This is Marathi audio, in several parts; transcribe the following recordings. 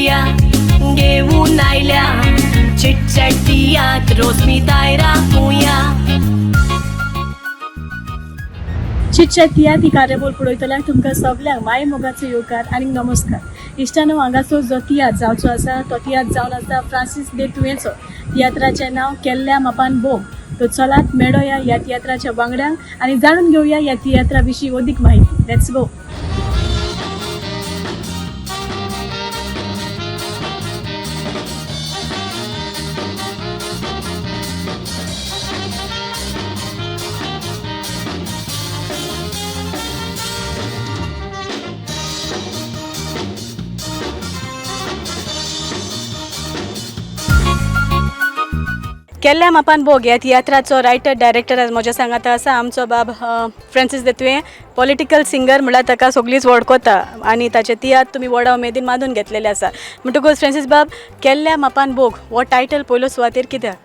घेऊया घेऊन आयल्या चिटचटियात रोस्मिताय राखूया. चिटचॅट तियात्र ही कार्यावळ पळयतल्याक तुमकां सगळ्यांक माय मोगाचो येवकार आनी नमस्कार. इश्टानो, हांगाचो जो तियात्र जावचो आसा तो तियात्र जावन आसा फ्रांसीस दे तुवेचो. तियात्राचें नांव केल्ल्या मापान भोग. तो चलात मेळोया ह्या तियात्राच्या वांगड्यांक आनी जाणून घेवया ह्या तियात्रा विशीं अदीक माहिती. Let's go. केल्ल्या मापान भोग ह्या तियात्राचो रायटर डायरेक्टर म्हज्या सांगात आसा आमचो बाब फ्रांसीस दे तुवें. पॉलिटिकल सिंगर म्हळ्यार ताका सगळींच वळखता आनी ताचे तियात्र तुमी व्हडा उमेदीन मांडून घेतलेले आसा. म्हणटकूच फ्रांसीस बाब, केल्ल्या मापान भोग हो टायटल पयलो सुवातेर कित्याक?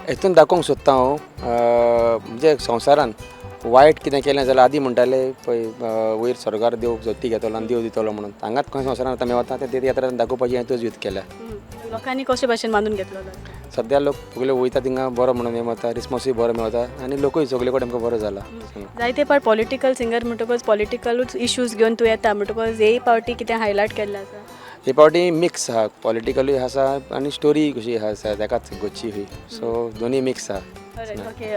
हेतून दाखोवंक सोदता हांव म्हणजे संवसारान वायट कितें केलें जाल्यार आदीं म्हणटाले पळय वयर स्वर्गार देव जोती घेतलो आनी देव दितलो म्हणून. हांगाच खंय संवसारान आतां मेवता ते तियात्रान दाखोवपाची हांवें तजवीज केल्या. लोकांनी कशे भाशेन मांडून घेतलो? सद्या लोक सगळे वयता थिंगा बरो म्हणून मेवता, रिस्पॉन्सूय बरो मेवता आनी लोकूय सगळे कडेन आमकां बरो जाला. जायते फावट पॉलिटिकल सिंगर म्हणटकूच पॉलिटिकलूच इश्यूज घेवन तूं येता, म्हणटकूच हे फावटी कितें हायलायट केल्लें आसा? हे फावटी मिक्स आहा, पॉलिटिकलूय आसा आनी स्टोरी कशी आसा ताकाच गोची ही. सो दोनी मिक्स आहा. ओके.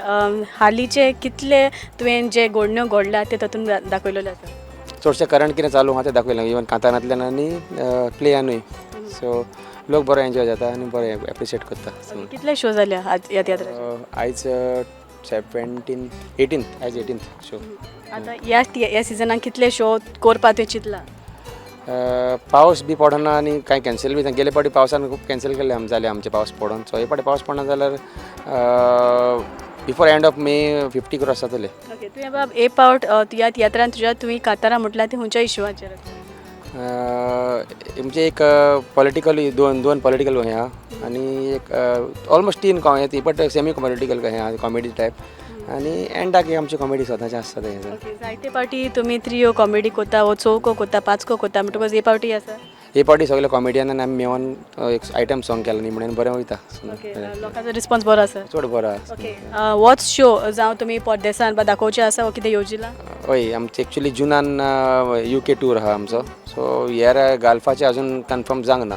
हालींचे कितले तुवें जे घडण्यो घडला ते तातूंत दाखयलेले आसा? चडशें करंट कितें चालू आहा तें दाखयलां, इवन कांतानांतल्यान आनी प्लेयानूय. सो लोक बरो एन्जॉय जाता आनी बरो एप्रिशिएट करता. कितले शो जाले ह्या तियात्राचे? आयज 18th शो. आतां ह्या सिजनाक कितले शो करपा तुवें चिंतला? पावस बी पडना आनी कांय कॅन्सल बी गेले फावटी पावसान खूब कॅन्सल केले जाले आमचे पावस पडोन. सो हे फावटी पावस पडना जाल्यार before end of May 50 cross जातले. ओके. तुवें बाब हे फावट ह्या तियात्रान तुवें कांतारां म्हटल्यार ती खंयच्या इश्यूवाचेर? म्हणजे एक पॉलिटिकल दोन पॉलिटिकल हे आहा आनी एक ऑलमोस्ट 3 बट सेमी पॉलिटिकल हे आहा, कॉमेडी टायप आनी एंडाक आमची कॉमेडी स्वताची आसता ते. जायते फावटी तुमी 3 कॉमेडी करता, वो 4 करता, 5 करता, म्हणटकूच हे फावटी आसा? हे फावटी सगळे कॉमेडियनान आमी मेळोन एक आयटम सॉंग केला न्ही म्हणून बरें वयता. लोकांचो रिस्पॉन्स बरो आसा? चड बरो आसा. ओके. होच शो जावं तुमी परदेसान दाखोवचे आसा वो कितें येवजिला? हय, आमचे एक्चुली जुनान UK टूर आहा आमचो. सो हेर गाल्फाचे अजून कन्फर्म जावंक ना.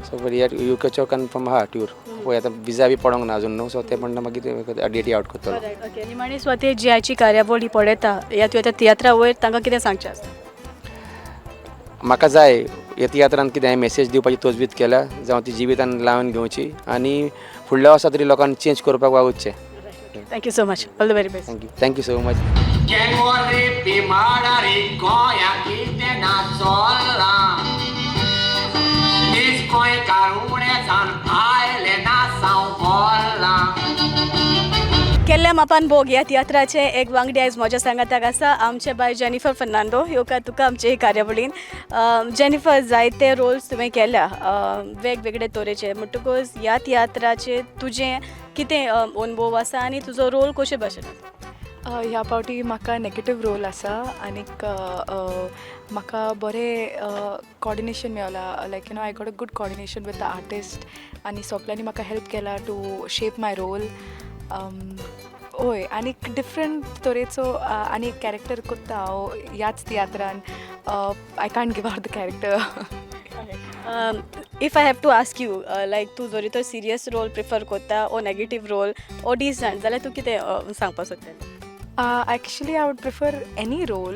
सो हेर UKचो कन्फर्म आहा टूर. पळय आतां विजा बी पडोंक ना अजून न्हू. सो ते म्हणटा मागीर डेटी आउट करतलो. ओके. निमाणी स्वाती जी आयची कार्यावळ ही पळयता ह्या तुवें तियात्रा वयर तांकां कितें सांगचें आसता? म्हाका जाय ह्या तियात्रान कितें मेसेज दिवपाची तजवीज केल्या, जावं ती जिवितान लावन घेवची आनी फुडल्या वर्सा तरी लोकांनी चेंज करपाक वावुरचें. Thank you so much. All the very best. Thank you so much. केल्ल्या मापान भोग ह्या तियात्राचे एक वांगडी आयज म्हज्या सांगाताक आसा आमचे बाय जेनिफर फर्नांडो. येवकार तुका आमचे कार्यावळीन. जेनिफर, जायते रोल्स तुवें केल्या वेगवेगळे तरेचे, म्हणटकूच ह्या तियात्राचे तुजें कितें अनुभव आसा आनी तुजो रोल कशे भाशेन आसा? ह्या फावटी म्हाका नॅगेटीव रोल आसा आनीक म्हाका बरें coordination Mewla. Like I got a good coordination with the artist आनी सगळ्यांनी म्हाका हेल्प केला टू शेप माय रोल. हय, आनीक डिफरंट तरेचो आनी एक कॅरेक्टर करता हांव ह्याच तियात्रान. I can't give out the character. If I have to ask you, like तूं जरी तर सिरियस रोल प्रिफर करता ओ नॅगेटीव रोल ओ डिसंट, जाल्यार तूं कितें सांगपाक सोदता? Actually, I would prefer any role.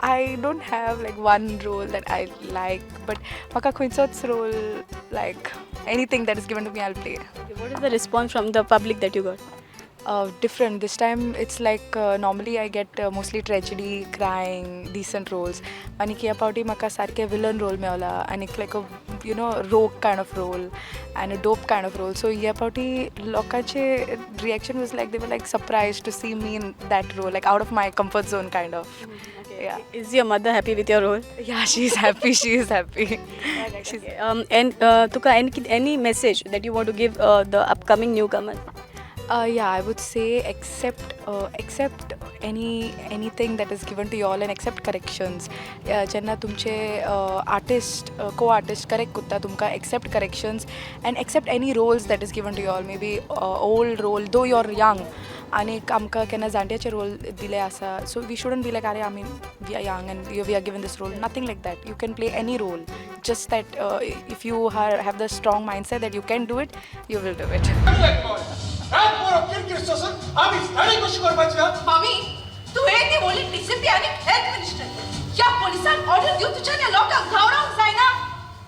I don't have like one role that I like, but म्हाका खंयचोच role, like anything that is given to me, I'll play. Okay, what is the response from the public that you got? Different. This time it's like normally I get mostly tragedy, crying, decent roles. आणि ह्या फावटी म्हाका सारके villain role मेवला आणि like a rogue kind of role and a dope kind of role. So ह्या फावटी लोकांचे reaction was like they were like surprised to see me in that role, like out of my comfort zone kind of. Yeah. Is your mother happy with your role? Yeah, she's happy. She is happy. She's, and tuka any message that you want to give the upcoming newcomers? Yeah, I would say accept anything that is given to you all and accept corrections. जेन्ना तुमचे आर्टिस्ट को आर्टिस्ट करेक्ट करता तुमकां accept corrections and accept any roles that is given to you all, maybe old role though you're young. आनीक आमकां केन्ना जाणट्याचे रोल दिले आसा, so we shouldn't be like अरे आमी we are young and we are given this role. Nothing like that. You can play any role, just that if you have the strong mindset that you can do it, you will do it. मामी तू एक बोली डीसीपी आणि हेल्थ मिनिस्टर या पोलिसांक ऑर्डर दिवन तुझ्या या लोकांक धांवडावंक जायना.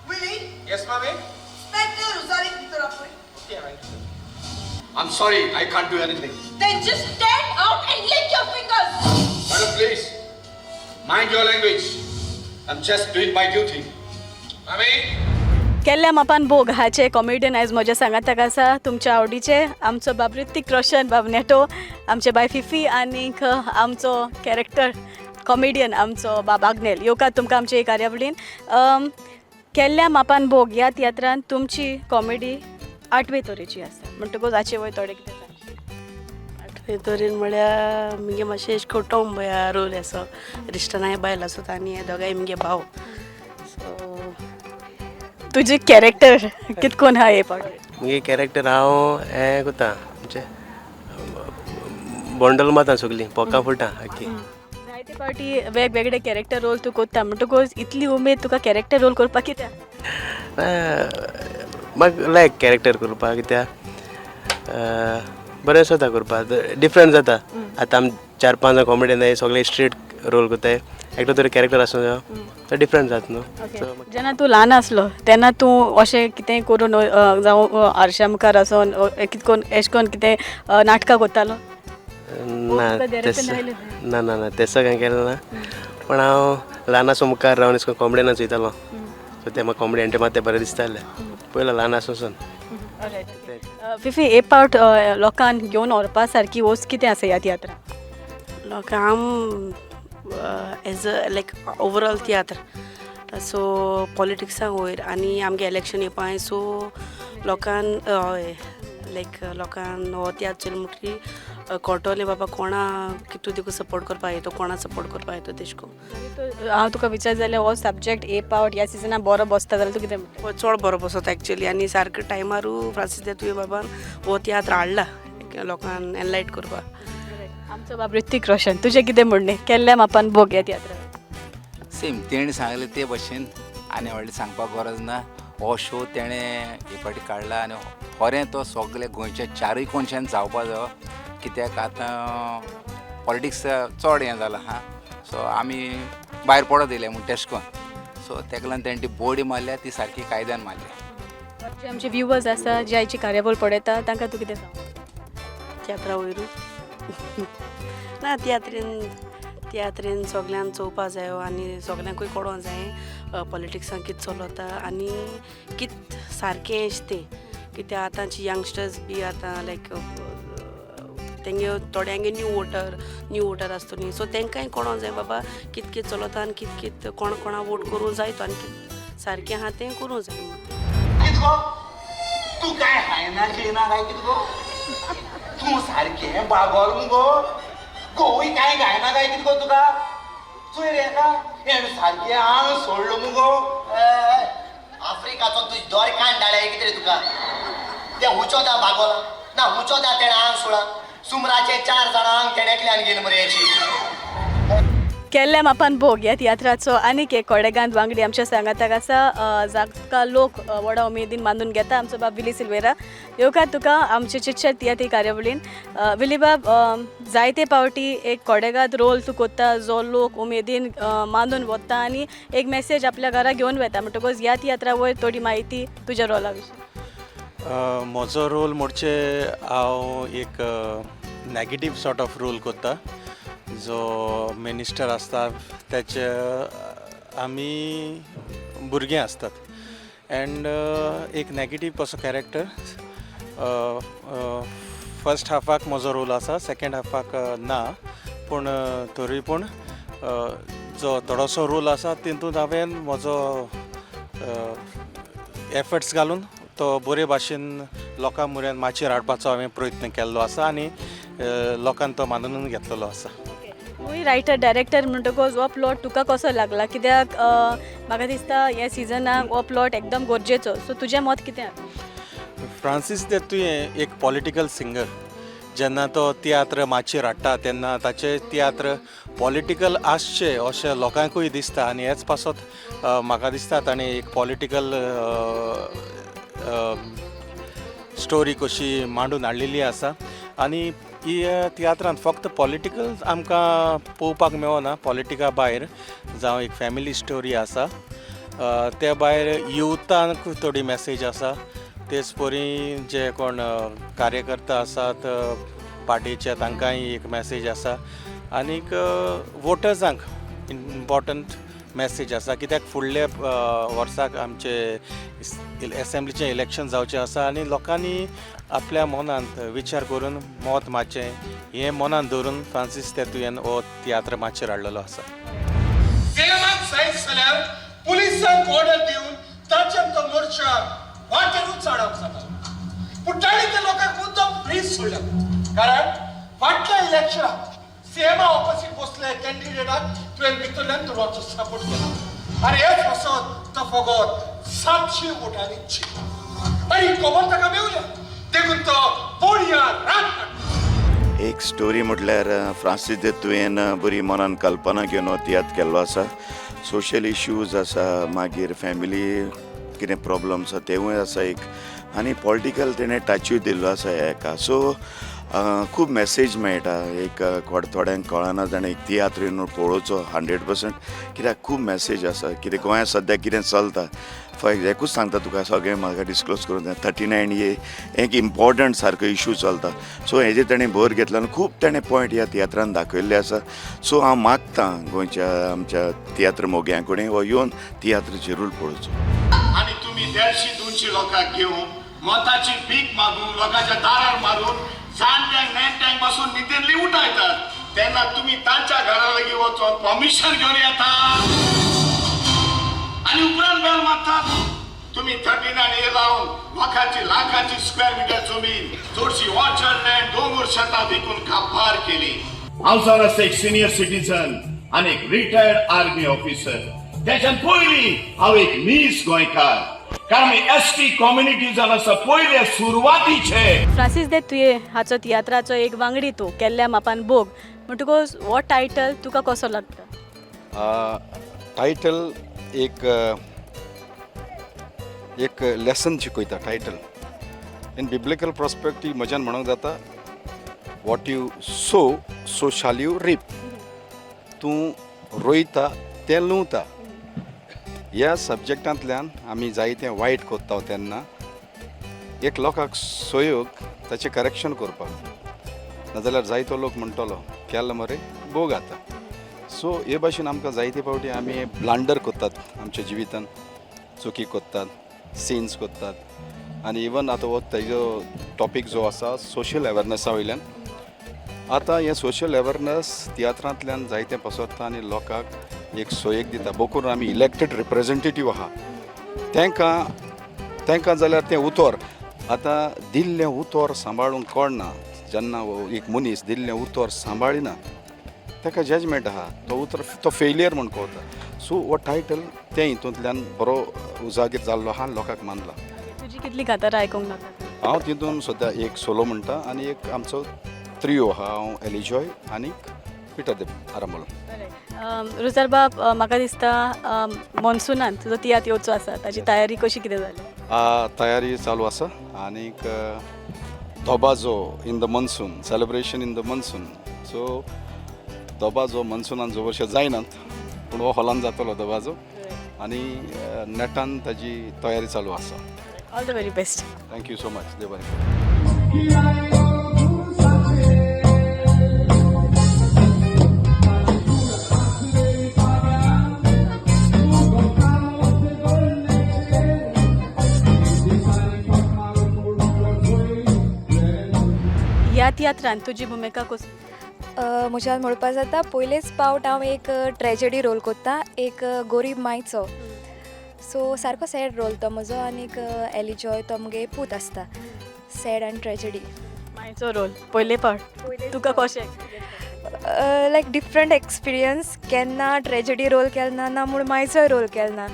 विली Yes, Mami. इंस्पेक्टर उजारीक भितर आपय. Okay, I'm sorry, I can't do anything. Then just stand out and lick your fingers. Madam, please, mind your language. I'm just doing my duty. Mami. केल्ल्या मापान भोग हाचे कॉमेडियन आयज म्हज्या सांगाताक आसा तुमच्या आवडीचे आमचो बाब ऋतिक रोशन, बाब नेटो, आमचे बाय फिफी आनीक आमचो कॅरेक्टर कॉमेडियन आमचो बाब आग्नेल येवकात तुमकां आमचे कार्यावळीन. केल्ल्या मापान भोग ह्या तियात्रान तुमची कॉमेडी 8वे तरेची आसा म्हणटकूच हाचे वय थोडे कितें सांगचे. 8वे तरेन म्हळ्यार मुगे मातशें एश कोन टॉम्बया रोल असो रिश्टनाय बायल आसत आनी हे दोगांय मुगे भाव. सो तुजे कॅरेक्टर कितकोन हा हे पावट. मुगे कॅरेक्टर हांव हें कोता म्हणजे बोंडल माता सगलीं पोका फुटा आख्खी. जायते फावटी वेगवेगळे कॅरेक्टर रोल तूं कोत्ता म्हणटकूच इतली उमेद तुका कॅरेक्टर रोल करपाक कित्याक? म्हाका लायक कॅरेक्टर करपाक कित्याक बरें जाता करपाक डिफरंट जाता. आतां आमी 4-5 जाण कॉमेडियन आहाय सगळे स्ट्रेट रोल कोताय एकटो तरी कॅरेक्टर आसूं जाय तो डिफरंट जाता न्हू. जेन्ना तूं ल्हान आसलो तेन्ना तूं अशें कितें करून जावं आरशा मुखार आसून कितकोन एश कोन्न कितें नाटकां कोत्तालो? ना ना ना तेसो कांय केलें ना. पूण हांव ल्हान आसूं मुखार रावन अशें करून कॉमेडियनाच वयतालो. सो ते म्हाका कॉमेडी एंटरटेन तें बरें दिसतालें पयलो ल्हान आसून. फिफी एक पावट लोकांक घेवन व्हरपा सारकी वस्त कितें आसा ह्या तियात्रान? लोकांक as a like overall tiatr so पॉलिटिक्सांक वयर आनी आमगे इलेक्शन येवपा सो लोकांक हय लायक लोकांक हो तियात्र चल म्हणटरी कळटलें बाबा कोणा कितू देखून सपोर्ट करपा येतो कोणा सपोर्ट करपा येतो तेश कोन. हांव तुका विचार जाल्यार हो सब्जेक्ट ए पावट ह्या सिजनान बरो बसता जाल्यार तूं कितें म्हणटा? चड बरो बसता एक्चुली आनी सारको टायमारू फ्रांसीस दे तुवें बाबान हो तियात्र हाडला लोकांक एनलायट करपाक. आमचो बाब ऋतिक रोशन तुजें कितें म्हणणें केल्ल्या मापान भोग ह्या तियात्रान? सेम तेणें सांगलें ते भशेन आनी व्हडलें सांगपाक गरज ना. हो शो तेणें हे फावटी काडला आनी खरें तो सगळे गोंयच्या 4य कोनशान जावपा जायो कित्याक आतां पॉलिटिक्स चड हें जालां हां. सो आमी भायर पडत येयले म्हूण तेश कोन्न. सो तेका लागून तेणें ती बोडी मारल्या ती सारकी कायद्यान मारल्या. जे आमचे व्ह्युवर्स आसा जे आयची कार्यावळ पळयता तांकां तूं कितें सांग? तियात्रा वयरू ना तियात्रेन सगळ्यांक चोवपा जायो आनी सगळ्यांकूय कळोवंक जाय पॉलिटिक्सान कितें चलता आनी कित सारकें एश तें कित्याक आतांची यंगस्टर्स बी आतां लायक तेंगे थोड्यांगे न्यू वोटर आसता न्ही सो तेंकांय कळोवंक जाय बाबा कित कित चलता आनी कित कित कोणा वोट करूं जाय तो आनी कित सारकें आहा तें करूं जाय म्हणून. तू काय हायना घेयना काय कित गो तू सारकें बागोल मुगो गोवूय काय गायना काय कित गो तुका चोय रे का हेण सारकें आंग सोडलो मुगो. आफ्रिकाचो तुज दोर कांडाळे कितें रे तुका ते हुचोदा बागोला ना हुचोदा तेणें आंग सोडा सुमराचे 4 जाणांक तेणें एकल्यान गेले मरे अशी. केल्ल्या मापान भोग ह्या तियात्राचो आनीक एक कोडेगांत वांगडी आमच्या सांगाताक आसा जाका लोक व्हडा उमेदीन मानून घेता आमचो बाब विली सिल्वेरा. येवकात तुका आमचे चिटचॅट तियात्री कार्यावळीन. विली बाब जायते पावटी एक कोडेगांत रोल तूं कोत्ता जो लोक उमेदीन मानून वता आनी एक मेसेज आपल्या घरा घेवन वता म्हणटकूच ह्या तियात्रा वयर थोडी म्हायती तुज्या रोला विशीं. म्हजो रोल म्हणचे हांव एक नॅगेटीव सॉर्ट ऑफ रोल कोत्ता. जो मिनिस्टर आसता त्याचे आमी भुरगीं आसतात एंड एक नॅगेटीव असो कॅरेक्टर. फर्स्ट हाफाक म्हजो रोल आसा सेकेंड हाफाक ना पूण तरी पूण जो थोडोसो रोल आसा तितूंत हांवें म्हजो एफर्ट्स घालून तो बरे भाशेन लोकां मुऱ्यान माचयेर हाडपाचो हांवें प्रयत्न केल्लो आसा आनी लोकांनी तो मानून घेतलेलो आसा. तूंय रायटर डायरेक्टर म्हणटकच हो प्लॉट तुका कसो लागला कित्याक म्हाका दिसता ह्या सिजनाक हो प्लॉट एकदम गरजेचो सो तुजें मत कितें फ्रांसीस दे तुयें एक पॉलिटिकल सिंगर जेन्ना तो तियात्र माचयेर हाडटा तेन्ना ताचें तियात्र पॉलिटिकल आसचें अशें लोकांकूय दिसता आनी हेच पासत म्हाका दिसता ताणें एक पॉलिटिकल स्टोरी कशी मांडून हाडलेली आसा आनी ही तियात्रांत फक्त पॉलिटिकल आमकां पळोवपाक मेळना पॉलिटिका भायर जावं एक फॅमिली स्टोरी आसा त्या भायर युथांक थोडी मॅसेज आसा तेच परी जे कोण कार्यकर्ता आसात पार्टीचे तांकांय एक मॅसेज आसा आनीक वोटर्सांक इम्पॉर्टंट मॅसेज आसा कित्याक फुडल्या वर्साक आमचे एसेंब्लीचें इलेक्शन जावचें आसा आनी लोकांनी आपल्या मनांत विचार करून मत मातचें हें मनांत दवरून फ्रांसीस दे तुयेन हो तियात्र माचयेर हाडलेलो आसा सेमाक सायज जाल्यार पुलिसांक ऑर्डर दिवन ताच्यान तो मोर्चा वाटेरूच चडप जाता पूण ताणी त्या लोकांक मुद्दम फ्रीज सोडला कारण फाटल्या इलेक्शनाक सीएमा ऑपोजीट बसले कॅन्डिडेटाक तुवें भितरल्यान तो मातसो सपोर्ट केला आनी हेच पासत तो फकत 700 वोटांनी जिखला आनी खबर ताका मेवल्या देखून तो बोडया रात एक स्टोरी म्हटल्यार फ्रांसीस दे तुवेन बरी मनान कल्पना घेवन हो तियात्र केल्लो आसा सोशल इश्यूज आसा मागीर फॅमिली कितें प्रॉब्लम्स आसा तेवूय आसा एक आनी पॉलिटिकल तेणें टचूय दिल्लो आसा हेका सो खूब मॅसेज मेळटा एक थोड्यांक कळना जाणा एक तियात्र येवन पळोवचो 100% कित्याक खूब मॅसेज आसा कितें गोंयांत सद्याक कितें चलता फॉर एकूच सांगता तुका सगळें म्हाका डिस्क्लोज करून 39 एक इम्पॉर्टंट सारको इशू चलता सो हेजेर ताणें भर घेतलो आनी खूब ताणें पॉयंट ह्या तियात्रान दाखयल्ले आसा सो हांव मागतां गोंयच्या आमच्या तियात्र मोग्यां कडेन हो येवन तियात्र जरूर पळोवचो आनी तुमी 150-200 लोकांक घेवन मताची भीक मागून लोकांच्या दारार मारून जाणट्यांक नेणट्यांक बसून न्हिदेंतली उठयतात तेन्ना तुमी तांच्या घरा लागीं वचून परमिशन घेवन येता आनी उपरांत बेल मारतात तुमी 39 हे लावन लोकांची लाखांची स्क्वेअर मिटर जमीन चडशी ऑर्चर्ड लँड दोंगर शेतां विकून काबार केली हांव जावन आसा एक सिनियर सिटीजन आनी एक रिटायर्ड आर्मी ऑफिसर त्याच्यान पयलीं हांव एक नीस गोंयकार कारण एसटी कम्युनिटीजान आसा पयले सुरवातीचे फ्रांसीस दे तुये हाचो तियात्राचो एक वांगडी तूं केल्ल्या मापान बोग म्हणटकच हो टायटल तुका कसो लागता टायटल एक लेसन शिकयता टायटल इन बिब्लिकल पर्स्पेक्टीव म्हज्यान म्हणूंक जाता वॉट यू सो शाल यू रीप तूं रोयता तें लुंवता ह्या सब्जेक्टांतल्यान आमी जायतें वायट कोत्ता तेन्ना एक लोकाक सोयोग ताचें करेक्शन करपाक नाजाल्यार जायतो लोक म्हणटलो केल्लो मरे बोग जाता सो हे भाशेन आमकां जायते फावटी आमी ब्लांडर कोत्तात आमच्या जिवितान चुकी कोत्तात सिन्स कोत्तात आनी इवन आतां हो तेजो टॉपीक जो आसा सोशल अवेरनसा वयल्यान आतां हें सोशल अवेरनस तियात्रांतल्यान जायतें पसरता आनी लोकांक एक सोयेक दिता बोकून आमी इलेक्टेड रिप्रेझेंटेटीव आहा तांकां जाल्यार तें उतर आतां दिल्लें उतर सांबाळूंक कळना जेन्ना एक मनीस दिल्लें उतर सांबाळिना ताका जजमेंट आहा तो उतर तो फेलियर म्हूण कळटा सो हो टायटल ते हितूंतल्यान बरो उजागीर जाल्लो आहा लोकांक मानला तुजी कितली कातारां आयकूंक लागता हांव तितून सद्या एक सोलो म्हणटा आनी एक आमचो त्रियो आहा हांव एलिजॉय आनीक पिटर दे आरामोलो रुजार बाब म्हाका दिसता मॉन्सुनान तुजो तियात्र येवचो आसा ताची तयारी कशी कितें जाली तयारी चालू आसा आनीक धोबाजो in the monsoon celebration in the monsoon so धोबाजो मनसुनान जो वर्ष जायनात पूण हो हॉलान जातलो धोबाजो आनी नेटान ताजी तयारी चालू आसा all the very best thank you so much देव बरें ह्या तियात्रान तुजी भुमिका कशी म्हज्यान म्हणपाक जाता पयलेच पावट हांव एक ट्रेजेडी रोल कोत्ता एक गरीब मायचो सो सारको सॅड रोल तो म्हजो आनीक एलिजॉय तो मुगे पूत आसता सॅड आनी ट्रेजेडी मायचो रोल पयले पावट तुका कशें लायक डिफरंट एक्सपिरियन्स केन्ना ट्रेजेडी रोल केलना ना म्हूण मायचोय रोल केलना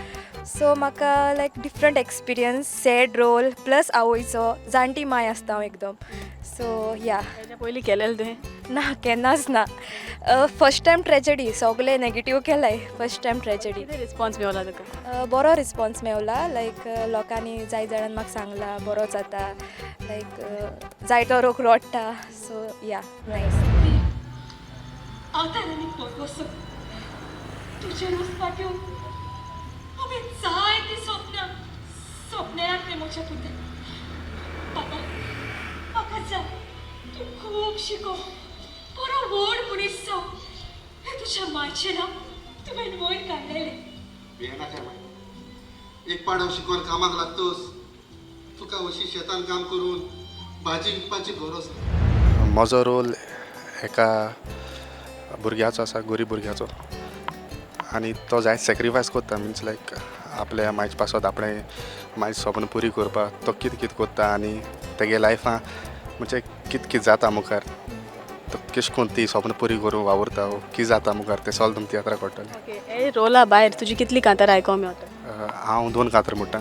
सो म्हाका like different experience sad role plus आवयचो जाणटी माय आसता हांव एकदम सो या तेच्या पयलीं केलेलें तुवें ना केन्नाच ना फस्ट टायम ट्रेजेडी सगळे नेगेटीव केलाय फस्ट टायम ट्रेजेडी रिस्पॉन्स मेवला तुका बरो रिस्पॉन्स मेवला लायक लोकांनी जाय जाणांनी म्हाका सांगला बरो जाता लायक जायतो रोख रोडटा सो या नायस आता आनी पळोवसो तुजे रोस पाट्यो हांवें जाय ती स्वप्नांत ते म्हज्या पुताक बाबा म्हाका जाय तूं खूब शिको बरो व्हड मनीस जाव हें तुज्या मायचें नांव तुवें वयर काडलेलें भियेनाका माय एक पाडव शिकोवन कामाक लागतोस तुका अशी शेतान काम करून भाजी विकपाची गरज ना म्हजो रोल एका भुरग्याचो आसा गरीब भुरग्याचो आनी तो जायत सॅक्रिफायस करता मिन्स लायक आपल्या मायज पासत आपणें मायज स्वप्न पुरी करपाक तो कितें कितें करता आनी तेगे लायफां म्हणजे कितें जाता मुखार तो कशें करून ती स्वप्न पुरी करून वावरता कितें जाता मुखार तें सगळें तुमच्या तियात्राक कळटलें ओके हे रोला भायर तुजी कितलीं कांतारां आयकोंक मेवता हांव 2 कांतर म्हणटा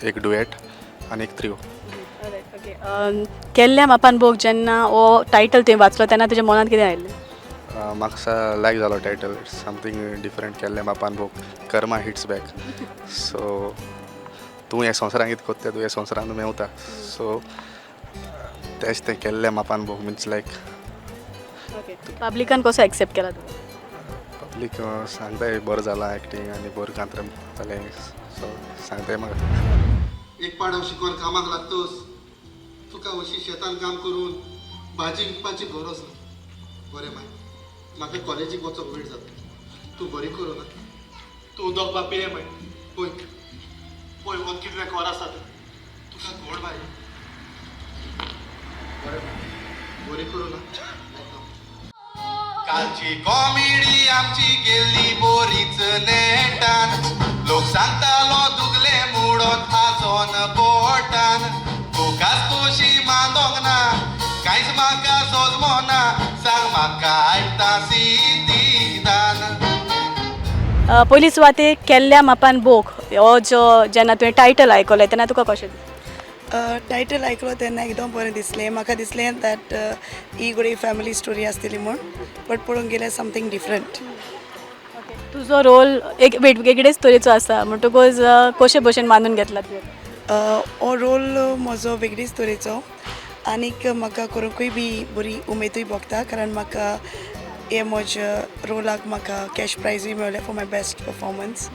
एक डुएट आनी एक त्रियो ओके केल्ल्या मापान बोक जेन्ना हो टायटल तुवें वाचलो तेन्ना तुज्या मनांत कितें आयिल्लें म्हाका लायक जालो टायटल समथींग डिफरंट केल्लें मापान बूक कर्मा हिट्स बॅक सो तूं हे संवसारान कितें कोत्ता तूं हे संवसारान मेवता सो तेच तें केल्लें मापान बूक मिन्स लायक ओके पब्लिकान कसो एक्सेप्ट केला तूं पब्लीक सांगताय बरो जाला एक्टींग आनी बरें कांतर जालें सो सांगताय म्हाका एक पाडव शिकोवन कामाक लागतोस तुका अशी शेतान काम करून भाजी विकपाची गरज ना बरें माय म्हाका कॉलेजीक वचप वेळ जाता तूं बरी करूं ना तूं उदक बाबी ये माय पळय पळय वत कितले कोर आसा तुका गोड बाय बरें बरी करूं ना कालची कॉमेडी आमची गेल्ली बोरीच नेटान लोक सांगतालो दुगले मुडोत आजोन बोटान तुकाच तुशी मांदोंक ना कांयच म्हाका सोजमो ना सांग म्हाका आयता सिद्धीदान पयली सुवातेक केल्ल्या मापान बोक हो जो जेन्ना तुवें टायटल आयकलो तेन्ना तुका कशें टायटल आयकलो तेन्ना एकदम बरें दिसलें म्हाका दिसलें दॅट ही गुडी फॅमिली स्टोरी आसतली म्हूण बट पळोवंक गेल्यार समथींग डिफरंट तुजो रोल एक वेगवेगळे स्टोरीचो आसा म्हणटकूच कशे भशेन मानून घेतला तुवें हो रोल म्हजो वेगळीच तरेचो आनीक म्हाका करूंकूय बी बरी उमेदूय भोगता कारण म्हाका हे म्हज्या रोलाक म्हाका कॅश प्रायजूय मेळ्ळें फॉर माय बेस्ट परफॉर्मन्स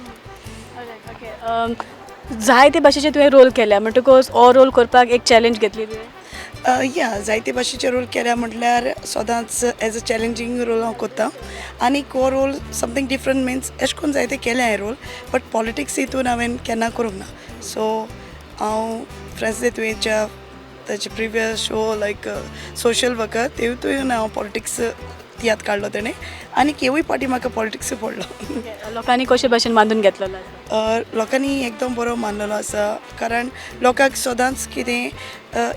जायते भाशेचे तुवें रोल केल्या म्हणटकूच हो रोल करपाक एक चॅलेंज घेतली तुवें या जायते भाशेचे रोल केल्या म्हटल्यार सदांच एज अ चॅलेंजींग रोल हांव करता आनीक हो रोल समथींग डिफरंट मिन्स अशें करून जायते केल्या हे रोल बट पॉलिटिक्स हितून हांवें केन्ना करूंक ना सो हांव फ्रेंड्स डे तुवेंच्या ताचे प्रिवियस शो लायक सोशल वर्कर तेतून हांव पॉलिटिक्स तियात काडलो तेणें आनी केवूय फावटी म्हाका पॉलिटिक्स पडलो लोकांनी कशे भशेन बांदून घेतलेलो लोकांनी एकदम बरो मानलेलो आसा कारण लोकांक सदांच कितें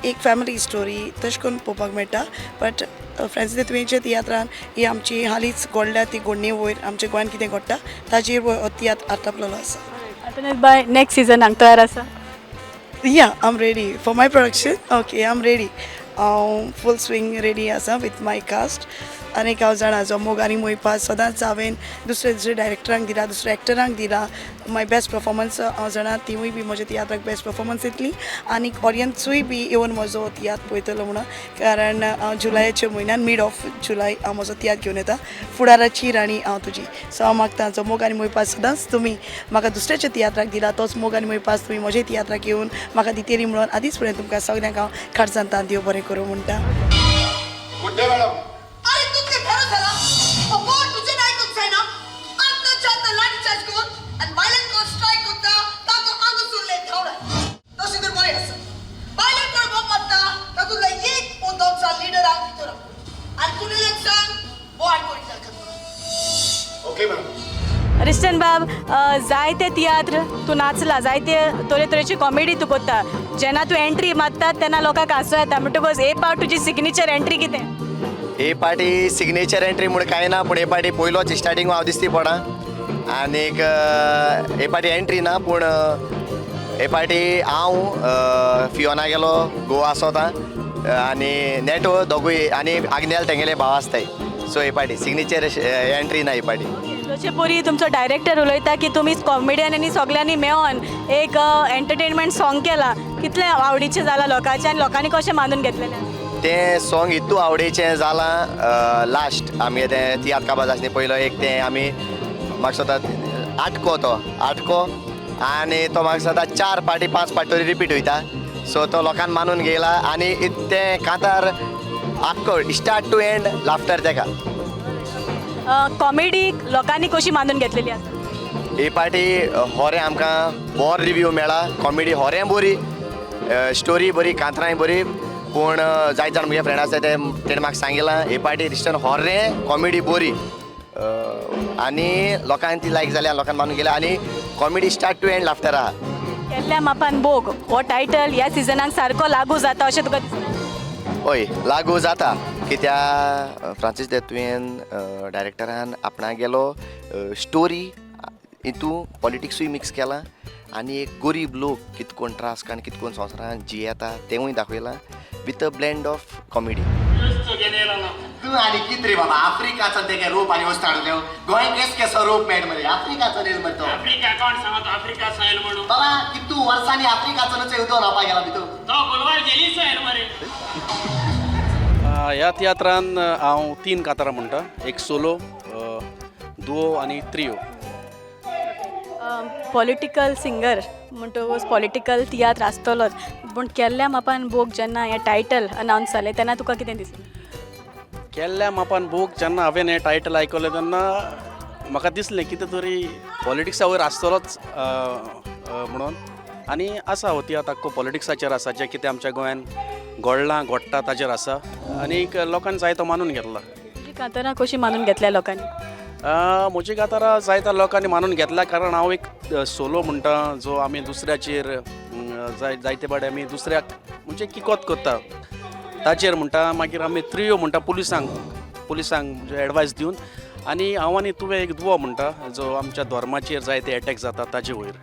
एक फॅमिली स्टोरी तशें करून पळोवपाक मेळटा बट फ्रेंड्स डे तुवेंच्या तियात्रान ही आमची हालींच घडल्या ती घडणी वयर आमच्या गोंयान कितें घडटा ताचेर हो तियात्र आटापलेलो आसा बाय नेक्स्ट सिजन हांगा तयार आसा या I am ready for my production okay I am ready हांव फूल स्विंग रेडी आसा विथ माय कास्ट आनीक हांव जाणा जो मोग आनी मोयपा सदांच हांवें दुसरे डायरेक्टरांक दिला दुसऱ्या एक्टरांक दिला माय बेस्ट परफॉर्मन्स हांव जाणा तिवूय बी म्हज्या तियात्राक बेस्ट परफॉर्मन्स येतली आनीक ऑडियन्सूय बी येवन म्हजो तियात्र पळयतलो म्हणून कारण जुलायाच्या म्हयन्यान मिड ऑफ जुलाय हांव म्हजो तियात्र घेवन येता फुडाराची राणी हांव तुजी सो हांव मागता जो मोग आनी मोयपा सदांच तुमी म्हाका दुसऱ्याच्या तियात्राक दिला तोच मोग आनी मोयपास तुमी म्हज्या तियात्राक येवन म्हाका दितेली म्हणून आदींच फुडें तुमकां सगळ्यांक हांव खाडसांतान देव बरें करूं म्हणटा अरे तू ते फेरो झाला अगो तुझे नाही कोण जायना आत्ताच्या आत्ता लाठी चार्ज करून आणि वायलेंट करून स्ट्राईक करता ताका आंग सुरले धावडा तशी तर बरे असं वायलेंट करून बॉम्ब मारता तातूंतला एक पोतोचा लीडर आंग भितर आणि तुला एक सांग बॉय कोणी जाता ओके मॅम रिस्टन बाब जायते तियात्र तूं नाचला जायते तरेतरेची कॉमेडी तूं करता जेन्ना तूं एंट्री मारता तेन्ना लोकांक हांसो येता म्हणटकूच एक पावट तुजी सिग्नेचर एंट्री कितें हे पाटी सिग्नेचर एंट्री म्हणून कांय ना पूण हे पाटी पयलोच स्टार्टींग हांव दिसती पडा आनीक हे पाटी एंट्री ना पूण हे पाटी हांव फियोना गेलो गोवा आसोता आनी नेटो दोगूय आनी आग्नेल तेंगेले भाव आसताय सो हे पाटी सिग्नेचर एंट्री ना हे पाटी जशें परी तुमचो डायरेक्टर उलयता की तुमी कॉमेडियनांनी सगल्यांनी मेळोन एक एंटरटेनमेंट सॉंग केला कितलें आवडीचें जालां लोकांचें आनी लोकांनी कशें मानून घेतलेलें तें सॉंग इतू आवडीचें जालां लास्ट आमी तें तियात्र काबाज आसली पयलो एक तें आमी म्हाका सदां आटको आनी तो म्हाका सदां 4 पाटी 5 पाटी तरी रिपीट वयता सो तो लोकांनी मानून घेयला आनी तें कांतार आख्खो स्टार्ट टू एंड लाफ्टर तेका कॉमेडी लोकांनी कशी मानून घेतलेली आसा ही पाटी होरें आमकां बरो रिव्यू मेळ्ळा कॉमेडी होरें बरी स्टोरी बरी कांतरांय बरी पूण जायत जाण म्हजे फ्रेंड आसा तेणें म्हाका सांगिलां हे पाटी दिसता होरें कॉमेडी बरी आनी लोकांनी ती लायक जाल्या लोकांनी मानून गेल्या आनी comedy start to end laughter आहा केल्ल्या मापान बोग हो टायटल ह्या सिजनाक सारको लागू जाता अशें तुका दिसता हय लागू जाता कित्या फ्रांसीस दे तुवें डायरेक्टरान आपणा गेलो स्टोरी हितू पॉलिटिक्सूय मिक्स केलां आनी एक गरीब लोक कितकोन त्रास काण कितकोन संवसारान जियेता तेंवूय दाखयलां with a blend of comedy तूं आनी कित रे बाबा आफ्रिकाचो तेगे रूप आनी वस्त हाडून देव गोंय केसो रूप मेळ मरे आफ्रिकाचो नेल मरे तो आफ्रिका कोण सांगता आफ्रिका सायल म्हणून बाबा कितू वर्सांनी आफ्रिकाचो नच उदो रावपा गेला भितर तो गोलवाल गेली सायल मरे ह्या तियात्रान हांव 3 कांतारां म्हणटा एक सोलो दुओ आनी त्रियो पॉलिटिकल सिंगर म्हणटकूच पॉलिटिकल तियात्र आसतलोच पूण केल्ल्या मापान बोग जेन्ना हें टायटल अनावन्स जालें तेन्ना तुका कितें दिसलें केल्ल्या मापान बूक जेन्ना हांवें हें टायटल आयकलें तेन्ना म्हाका दिसलें कितें तरी पॉलिटिक्सा वयर आसतलोच म्हणून आनी आसा हो तियात्र आख्खो पॉलिटिक्साचेर आसा जें कितें आमच्या गोंयान घडलां घडटा ताचेर आसा आनीक लोकांनी जायतो मानून घेतला कांतारां कशी मानून घेतल्या लोकांनी म्हजी कांतारां जायत्या लोकांनी मानून घेतल्या कारण हांव एक सोलो म्हणटा जो आमी दुसऱ्याचेर जायते पाटी आमी दुसऱ्याक म्हणजे किकोत करता ताचेर म्हणटा मागीर आमी त्रियो म्हणटा पुलिसांक म्हणजे एडवायस दिवन आनी हांव आनी तुवें एक दुओ म्हणटा जो आमच्या धर्माचेर जायते अटॅक जाता ताजे वयर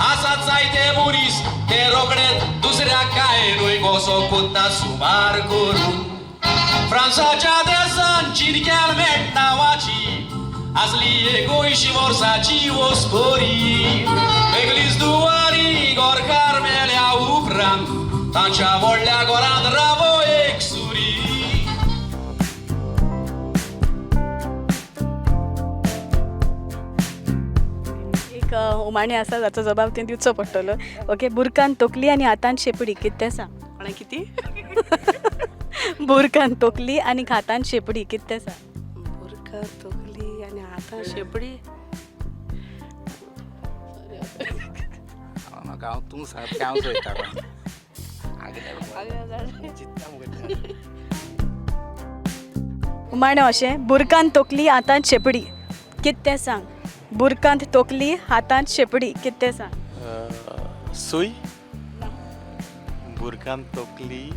आसात जायते मुरीस ते रोखडेच दुसऱ्या काय न्हय कसो कोत्ता सुमार करून फ्रांसाच्या देसान चिरक्याल मेट नांवाची असली एक गोंयशी वर्साची वस्तोरी वेगळीच दुवारी गोरकार मेल्या उपरांत तांच्या व्हडल्या घरांत रावो एक सुरी उमाणे आसा जाचो जबाब तें दिवचो पडटलो ओके बुरकान तोकली आनी हातान शेपडी कितें सांग म्हळ्यार कितें बुरकान तोकली आनी हातान शेपडी कितें सांग बुरकान तोकली आनी हातान शेपडी हांव तूं सारकें हांव सोयता उमाणे अशें बुरकान तोकली हातान शेपडी कितें सांग बुरकांत तोकली हातांत शेपडी कितें सांग सूय बुरकांत तोकली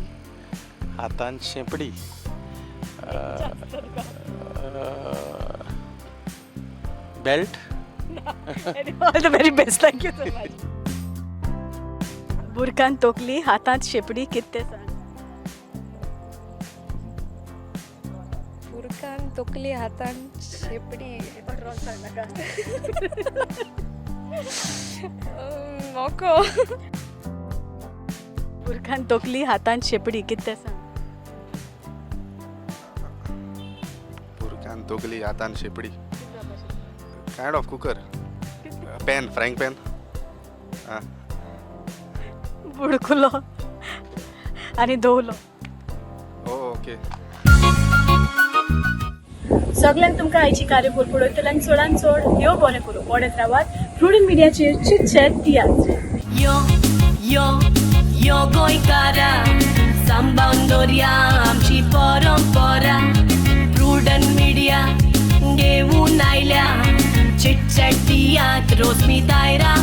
हातांत शेपडी belt all the very best thank you so much बुरकांत तोकली हातांत शेपडी कितें सांग बुरकान तोकली हातान शेपडी मोको बुरकान तोकली हातांत शेपडी कितें सांग बुरकान तोकली हातान शेपडी kind of cooker pan frying pan बुडकुलो आनी धवलो ओके सगळ्यांक तुमकां आयची कार्यावळ पळयतले आनी चडांत चड देव बरें करूं पडत रावात प्रुडंट मिडियाचेर चिटचॅट तियात्र यो यो यो गोंयकारा सांबाळून दवरया आमची परंपरा प्रुडंट मिडिया घेवन आयल्या चिटचॅट तियात्र रोस्मी दायरा